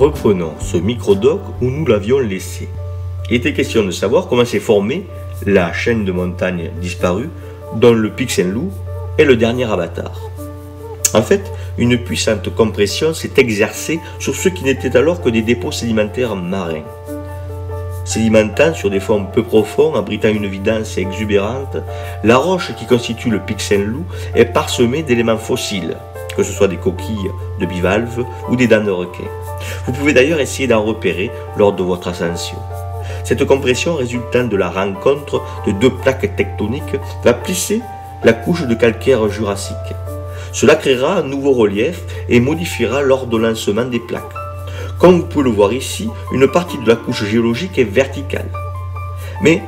Reprenons ce microdoc où nous l'avions laissé. Il était question de savoir comment s'est formée la chaîne de montagnes disparue dont le Pic Saint-Loup est le dernier avatar. En fait, une puissante compression s'est exercée sur ce qui n'était alors que des dépôts sédimentaires marins. Sédimentant sur des fonds peu profonds, abritant une vie dense et exubérante, la roche qui constitue le Pic Saint-Loup est parsemée d'éléments fossiles, que ce soit des coquilles de bivalves ou des dents de requin. Vous pouvez d'ailleurs essayer d'en repérer lors de votre ascension. Cette compression résultant de la rencontre de deux plaques tectoniques va plisser la couche de calcaire jurassique. Cela créera un nouveau relief et modifiera l'ordonnancement des plaques. Comme vous pouvez le voir ici, une partie de la couche géologique est verticale. Mais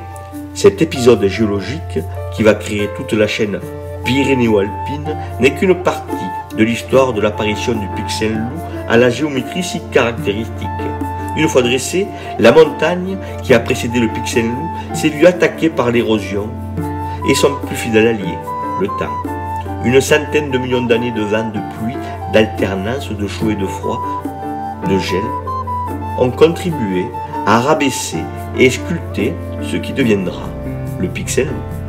cet épisode géologique qui va créer toute la chaîne pyrénéo-alpine n'est qu'une partie de l'histoire de l'apparition du Pic Saint-Loup à la géométrie si caractéristique. Une fois dressée, la montagne qui a précédé le Pic Saint-Loup s'est vue attaquée par l'érosion et son plus fidèle allié, le temps. Une centaine de millions d'années de vent, de pluie, d'alternance de chaud et de froid, de gel, ont contribué à rabaisser et sculpter ce qui deviendra le Pic Saint-Loup.